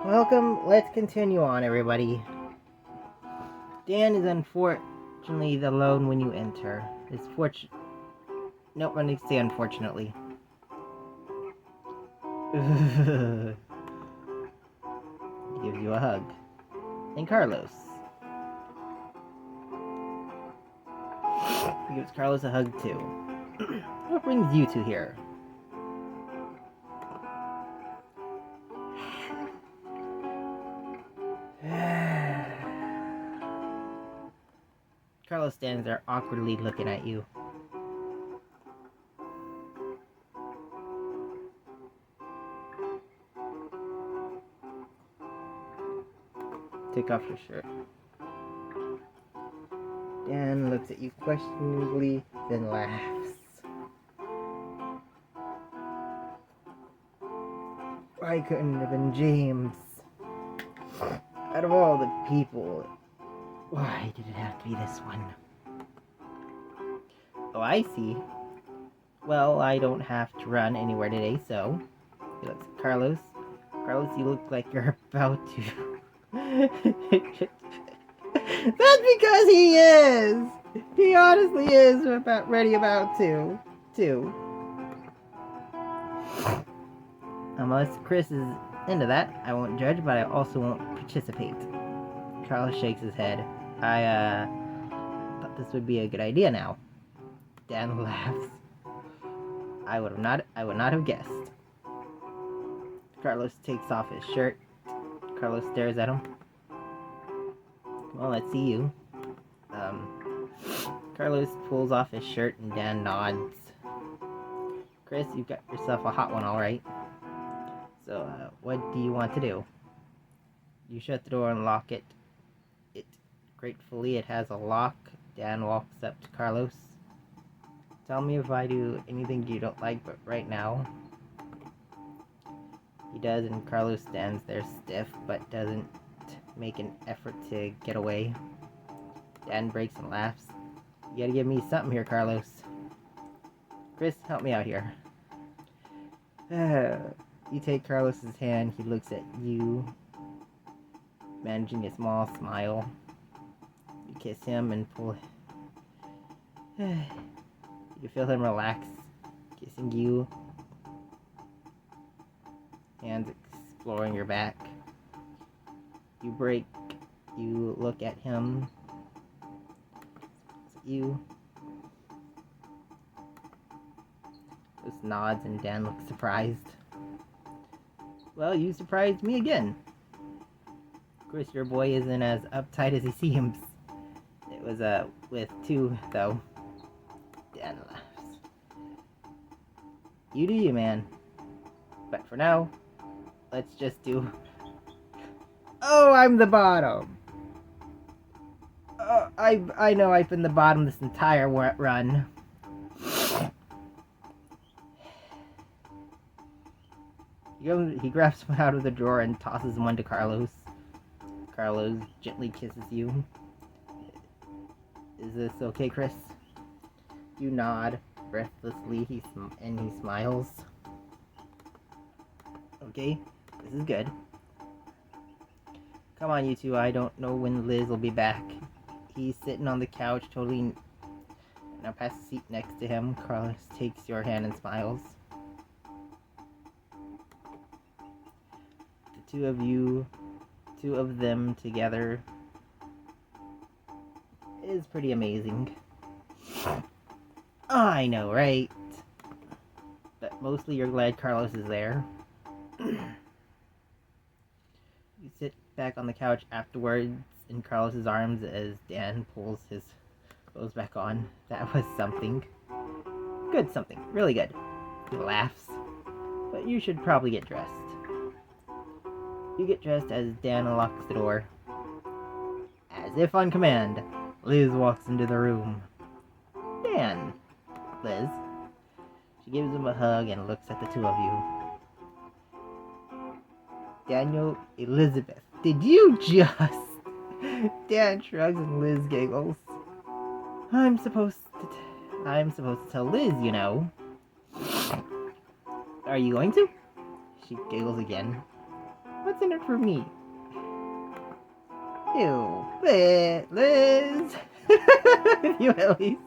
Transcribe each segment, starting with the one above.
Welcome, let's continue on, everybody. Dan is unfortunately alone when you enter. Nope, I'm gonna say unfortunately. He gives you a hug. And Carlos. He gives Carlos a hug too. What brings you two here? Carlos stands there awkwardly looking at you. Take off your shirt. Dan looks at you questioningly, then laughs. Why couldn't it have been James? Out of all the people, why did it have to be this one? Oh, I see. Well, I don't have to run anywhere today, so... He looks at Carlos. Carlos, you look like you're about to... That's because he is! He honestly is about to. Unless Chris is into that, I won't judge, but I also won't participate. Carlos shakes his head. I thought this would be a good idea now. Dan laughs. I would not have guessed. Carlos takes off his shirt. Carlos stares at him. Well, let's see you. Carlos pulls off his shirt and Dan nods. Chris, you've got yourself a hot one, alright. So, what do you want to do? You shut the door and lock it. Gratefully, it has a lock. Dan walks up to Carlos. Tell me if I do anything you don't like, but right now... He does, and Carlos stands there stiff, but doesn't make an effort to get away. Dan breaks and laughs. You gotta give me something here, Carlos. Chris, help me out here. You take Carlos's hand. He looks at you, managing a small smile. You kiss him and pull. You feel him relax, kissing you. Hands exploring your back. You look at him. You. Just nods and Dan looks surprised. Well, you surprised me again. Of course, your boy isn't as uptight as he seems. It was, with two, though. Dan laughs. You do you, man. But for now, let's just do... Oh, I'm the bottom! I know I've been the bottom this entire run. He grabs one out of the drawer and tosses one to Carlos. Carlos gently kisses you. Is this okay, Chris? You nod breathlessly, he smiles. Okay, this is good. Come on, you two, I don't know when Liz will be back. He's sitting on the couch, totally... Now pass the seat next to him. Carlos takes your hand and smiles. The two of them together is pretty amazing. I know, right? But mostly you're glad Carlos is there. You sit back on the couch afterwards in Carlos's arms as Dan pulls his clothes back on. That was something. Good something. Really good. He laughs. But you should probably get dressed. You get dressed as Dan unlocks the door. As if on command, Liz walks into the room. Dan. Liz. She gives him a hug and looks at the two of you. Daniel, Elizabeth, did you just... Dan shrugs and Liz giggles. I'm supposed to tell Liz, you know. Are you going to? She giggles again. What's in it for me? Ew. Liz! You at least.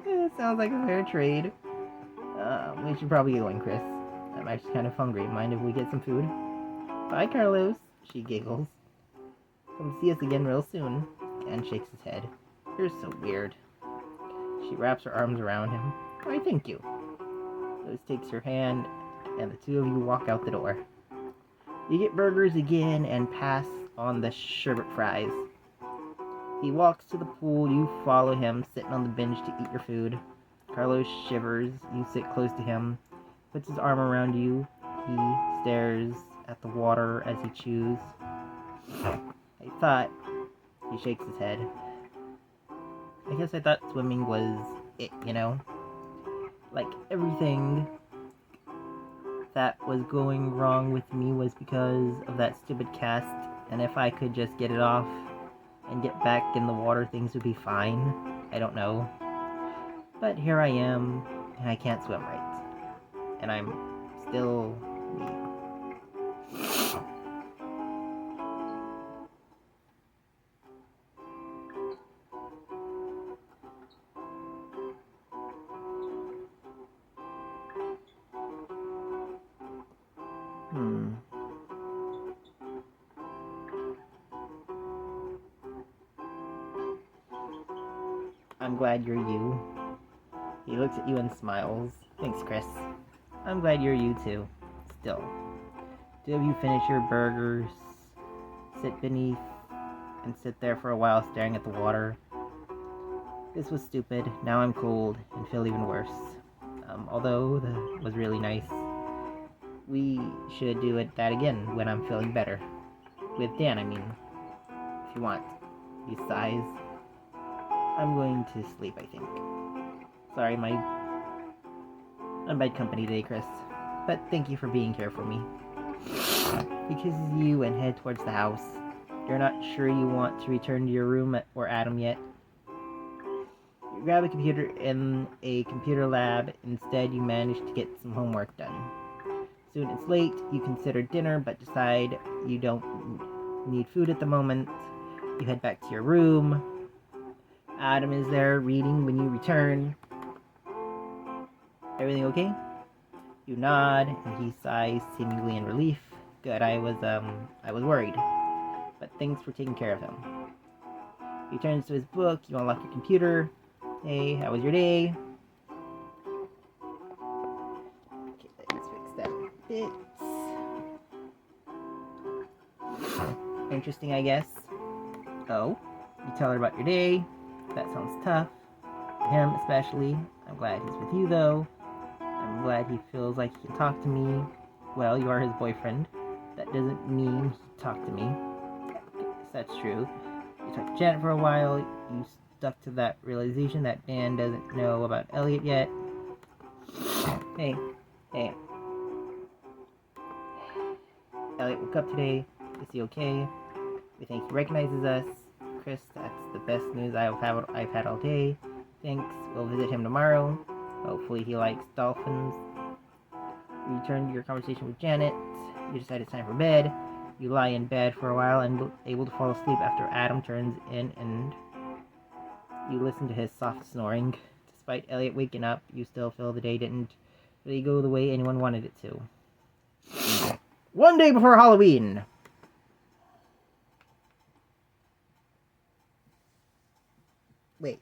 It sounds like a fair trade. We should probably get going, Chris. I'm actually kind of hungry. Mind if we get some food? Bye, Carlos. She giggles. Come see us again real soon. Dan shakes his head. You're so weird. She wraps her arms around him. Why, thank you. Liz takes her hand, and the two of you walk out the door. You get burgers again and pass on the sherbet fries. He walks to the pool. You follow him, sitting on the bench to eat your food. Carlos shivers. You sit close to him. Puts his arm around you. He stares at the water as he chews. I thought... He shakes his head. I guess I thought swimming was it, you know? Like, everything that was going wrong with me was because of that stupid cast, and if I could just get it off and get back in the water, things would be fine. I don't know. But here I am, and I can't swim right. And I'm still me. I'm glad you're you. He looks at you and smiles. Thanks, Chris. I'm glad you're you too. Still. Two of you finish your burgers, sit beneath, and sit there for a while staring at the water. This was stupid. Now I'm cold and feel even worse. Although that was really nice. We should do that again when I'm feeling better. With Dan, I mean. If you want. He sighs. I'm going to sleep, I think. Sorry, I'm bad company today, Chris. But thank you for being here for me. He kisses you and head towards the house. You're not sure you want to return to your room or Adam yet. You grab a computer in a computer lab. Instead, you manage to get some homework done. Soon it's late. You consider dinner, but decide you don't need food at the moment. You head back to your room. Adam is there reading when you return. Everything okay? You nod, and he sighs, seemingly in relief. Good, I was worried. But thanks for taking care of him. He turns to his book. You unlock your computer. Hey, how was your day? Okay, let's fix that bit. Interesting, I guess. Oh, you tell her about your day. That sounds tough. Him especially. I'm glad he's with you though. I'm glad he feels like he can talk to me. Well, you are his boyfriend. That doesn't mean he talked to me. Yes, that's true. You talked to Janet for a while. You stuck to that realization that Dan doesn't know about Elliot yet. Hey. Elliot woke up today. Is he okay? We think he recognizes us. Chris, that's the best news I've had all day. Thanks. We'll visit him tomorrow. Hopefully he likes dolphins. You return to your conversation with Janet. You decide it's time for bed. You lie in bed for a while and able to fall asleep after Adam turns in, and you listen to his soft snoring. Despite Elliot waking up, you still feel the day didn't really go the way anyone wanted it to. One day before Halloween! Wait.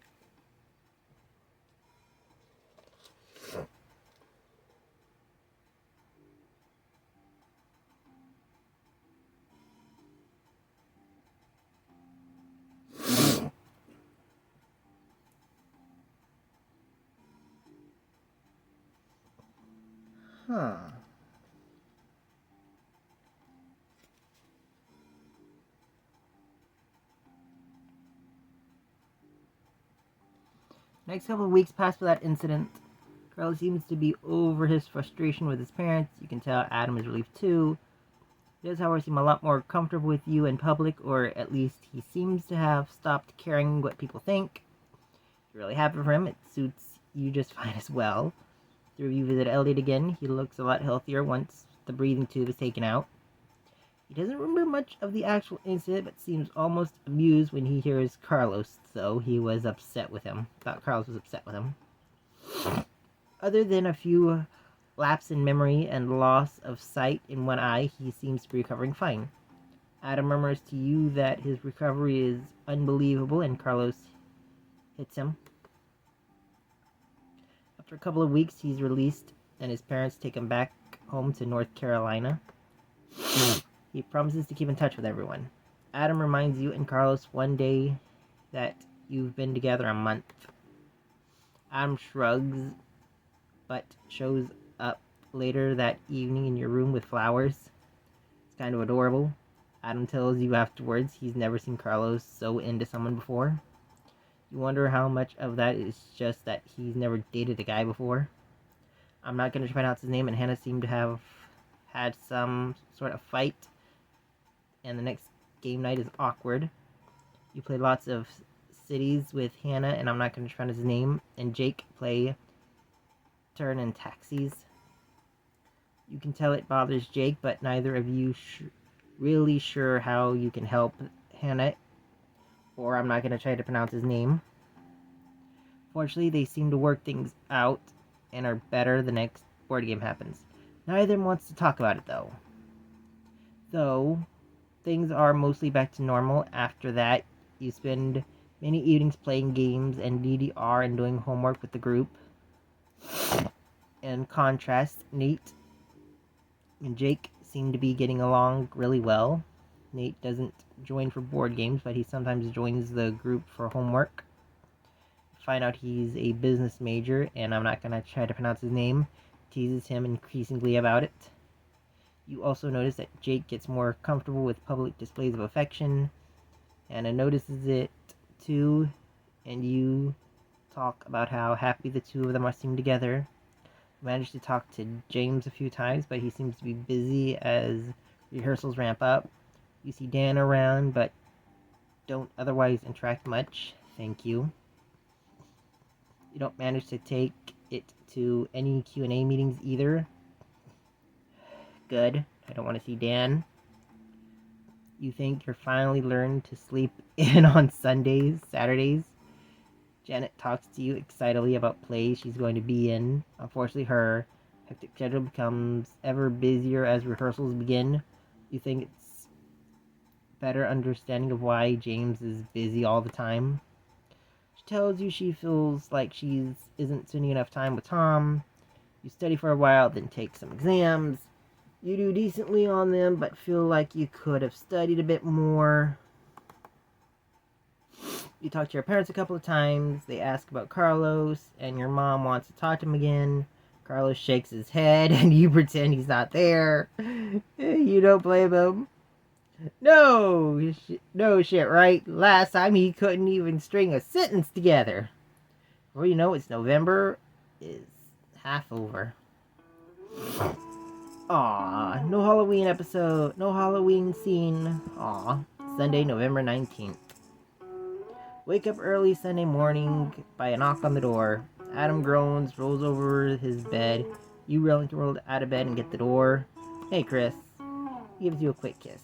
Huh. Next couple of weeks pass without incident. Carl seems to be over his frustration with his parents. You can tell Adam is relieved too. He does, however, seem a lot more comfortable with you in public, or at least he seems to have stopped caring what people think. You're really happy for him. It suits you just fine as well. The review visit Elliot again. He looks a lot healthier once the breathing tube is taken out. He doesn't remember much of the actual incident, but seems almost amused when he hears Carlos, though he was upset with him. Thought Carlos was upset with him. Other than a few lapse in memory and loss of sight in one eye, he seems to be recovering fine. Adam murmurs to you that his recovery is unbelievable, and Carlos hits him. After a couple of weeks, he's released, and his parents take him back home to North Carolina. He promises to keep in touch with everyone. Adam reminds you and Carlos one day that you've been together a month. Adam shrugs, but shows up later that evening in your room with flowers. It's kind of adorable. Adam tells you afterwards he's never seen Carlos so into someone before. You wonder how much of that is just that he's never dated a guy before. I'm not going to pronounce his name, and Hannah seemed to have had some sort of fight, and the next game night is awkward. You play lots of cities with Hannah, and I'm not going to pronounce his name, and Jake play turn in taxis. You can tell it bothers Jake, but neither of you really sure how you can help Hannah, or I'm not going to try to pronounce his name. Fortunately, they seem to work things out and are better the next board game happens. Neither of them wants to talk about it, though. Things are mostly back to normal. After that, you spend many evenings playing games and DDR and doing homework with the group. In contrast, Nate and Jake seem to be getting along really well. Nate doesn't join for board games, but he sometimes joins the group for homework. Find out he's a business major, and I'm not going to try to pronounce his name. Teases him increasingly about it. You also notice that Jake gets more comfortable with public displays of affection. Anna notices it too, and you talk about how happy the two of them are seem together. You manage to talk to James a few times, but he seems to be busy as rehearsals ramp up. You see Dan around, but don't otherwise interact much. Thank you. You don't manage to take it to any Q&A meetings either. Good. I don't want to see Dan. You think you're finally learned to sleep in on Sundays, Saturdays. Janet talks to you excitedly about plays she's going to be in. Unfortunately, her hectic schedule becomes ever busier as rehearsals begin. You think it's better understanding of why James is busy all the time. She tells you she feels like she isn't spending enough time with Tom. You study for a while, then take some exams. You do decently on them, but feel like you could have studied a bit more. You talk to your parents a couple of times. They ask about Carlos, and your mom wants to talk to him again. Carlos shakes his head, and you pretend he's not there. You don't blame him. No shit, right? Last time he couldn't even string a sentence together. Before you know it's November is half over. Aw, no Halloween episode, no Halloween scene. Aw, Sunday, November 19th. Wake up early Sunday morning by a knock on the door. Adam groans, rolls over his bed. You roll out of bed and get the door. Hey, Chris. He gives you a quick kiss.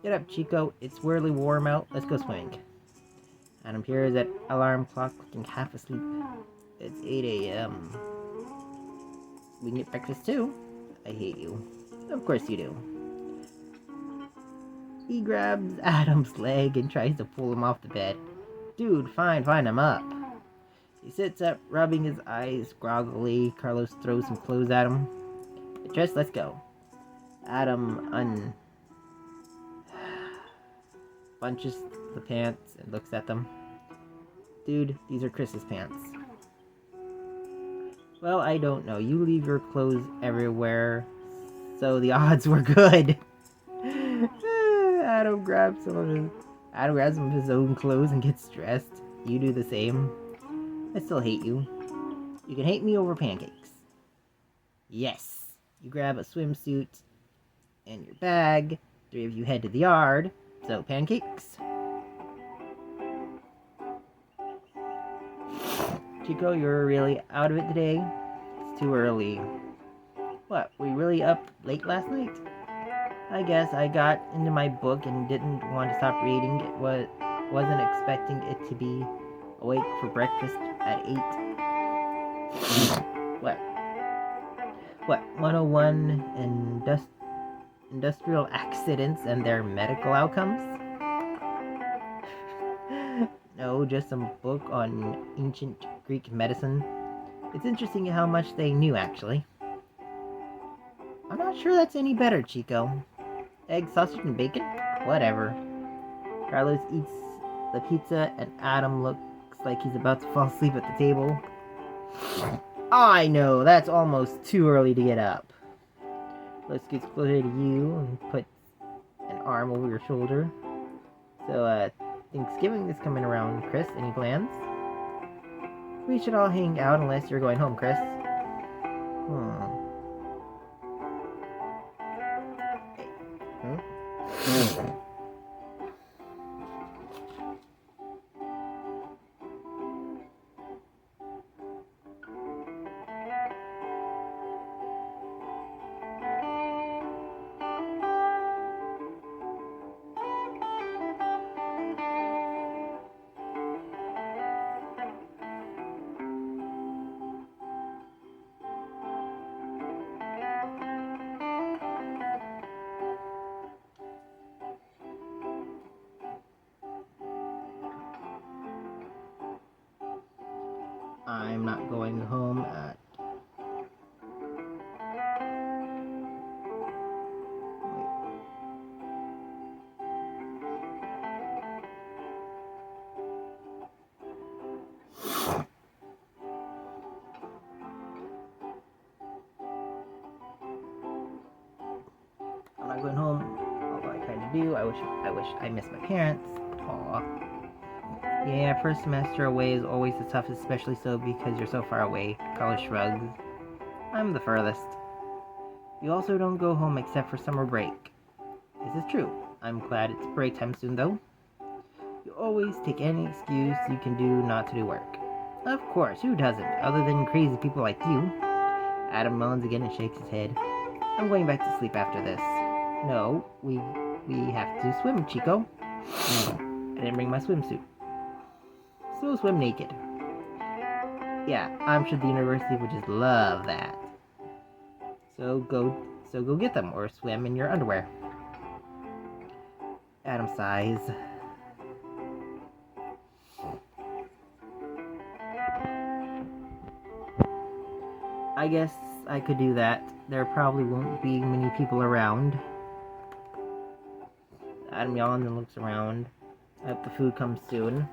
Get up, Chico. It's weirdly warm out. Let's go swimming. Adam hears that alarm clock looking half asleep. It's 8 a.m. We can get breakfast too. I hate you. Of course you do. He grabs Adam's leg and tries to pull him off the bed. Dude, fine, I'm up. He sits up, rubbing his eyes groggily. Carlos throws some clothes at him. Get dressed, let's go. Adam bunches the pants and looks at them. Dude, these are Chris's pants. Well, I don't know. You leave your clothes everywhere, so the odds were good. Adam grabs some of his own clothes and gets dressed. You do the same. I still hate you. You can hate me over pancakes. Yes. You grab a swimsuit and your bag. 3 of you head to the yard. So, pancakes. Chico, you're really out of it today? It's too early. What, were you really up late last night? I guess I got into my book and didn't want to stop reading. Wasn't expecting it to be awake for breakfast at 8. What? What? 101 industrial accidents and their medical outcomes? No, just some book on ancient Greek medicine. It's interesting how much they knew, actually. I'm not sure that's any better, Chico. Egg, sausage, and bacon? Whatever. Carlos eats the pizza, and Adam looks like he's about to fall asleep at the table. I know, that's almost too early to get up. Let's get closer to you and put an arm over your shoulder. So, Thanksgiving is coming around, Chris. Any plans? We should all hang out unless you're going home, Chris. I'm not going home at... I'm not going home, although I kind of do. I wish I missed my parents. Aw. Yeah, first semester away is always the toughest, especially so because you're so far away. Carlos shrugs. I'm the furthest. You also don't go home except for summer break. This is true. I'm glad it's break time soon, though. You always take any excuse you can do not to do work. Of course, who doesn't, other than crazy people like you? Adam moans again and shakes his head. I'm going back to sleep after this. No, we have to swim, Chico. I didn't bring my swimsuit. So swim naked. Yeah, I'm sure the university would just love that. So go get them, or swim in your underwear. Adam sighs. I guess I could do that. There probably won't be many people around. Adam yawns and looks around. I hope the food comes soon.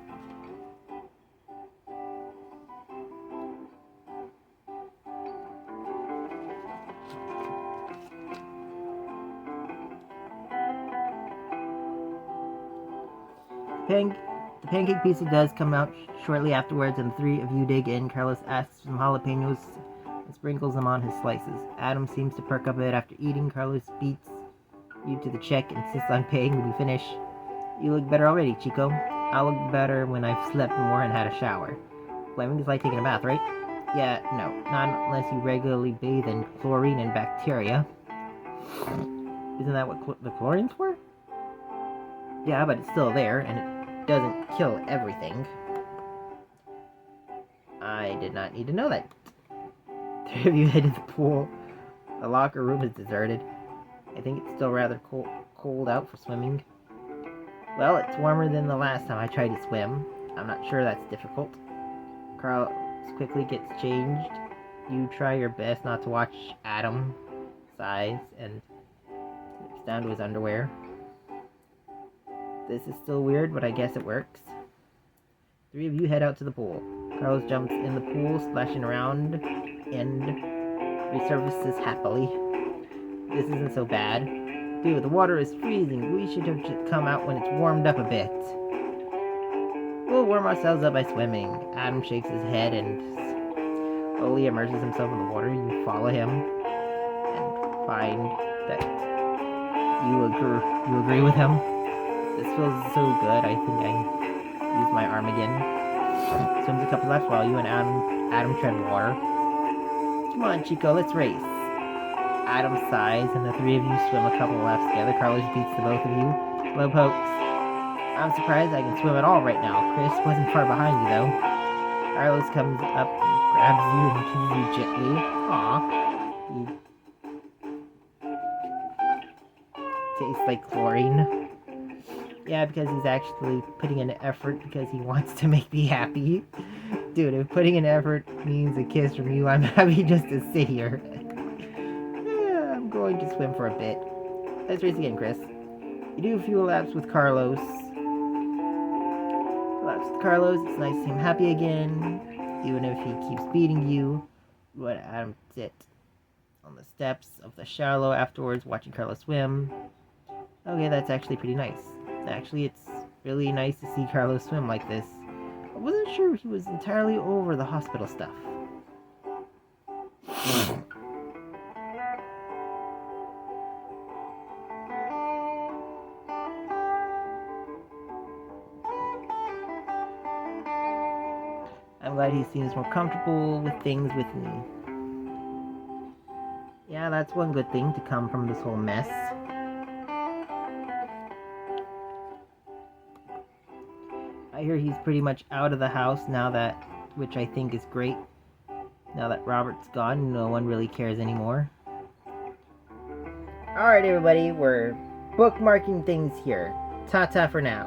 The pancake pizza does come out shortly afterwards, and the three of you dig in. Carlos asks for some jalapenos and sprinkles them on his slices. Adam seems to perk up a bit after eating. Carlos beats you to the check and insists on paying when you finish. You look better already, Chico. I'll look better when I've slept more and had a shower. Swimming is like taking a bath, right? Yeah, no. Not unless you regularly bathe in chlorine and bacteria. Isn't that what the chlorine's for? Yeah, but it's still there, and it doesn't kill everything. I did not need to know that. Three of you head to the pool. The locker room is deserted. I think it's still rather cold out for swimming. Well, it's warmer than the last time I tried to swim. I'm not sure that's difficult. Carl quickly gets changed. You try your best not to watch Adam, sighs, and slips down to his underwear. This is still weird, but I guess it works. Three of you head out to the pool. Carlos jumps in the pool, splashing around, and resurfaces happily. This isn't so bad. Dude, the water is freezing. We should have just come out when it's warmed up a bit. We'll warm ourselves up by swimming. Adam shakes his head and slowly immerses himself in the water. You follow him and find that you agree with him. This feels so good. I think I use my arm again. Swims a couple laps while you and Adam tread water. Come on, Chico, let's race. Adam sighs, and the three of you swim a couple of laps together. Carlos beats the both of you. Slowpokes. I'm surprised I can swim at all right now. Chris wasn't far behind you, though. Carlos comes up and grabs you and kisses you gently. Aww. You taste like chlorine. Yeah, because he's actually putting in effort because he wants to make me happy. Dude, if putting in effort means a kiss from you, I'm happy just to sit here. Yeah, I'm going to swim for a bit. Let's race again, Chris. You do a few laps with Carlos. It's nice to see him happy again, even if he keeps beating you. But Adam sit on the steps of the shallow afterwards, watching Carlos swim. Okay, that's actually pretty nice. Actually, it's really nice to see Carlos swim like this. I wasn't sure he was entirely over the hospital stuff. I'm glad he seems more comfortable with things with me. Yeah, that's one good thing to come from this whole mess. I hear he's pretty much out of the house now that, which I think is great. Now that Robert's gone, no one really cares anymore. Alright everybody, we're bookmarking things here. Ta-ta for now.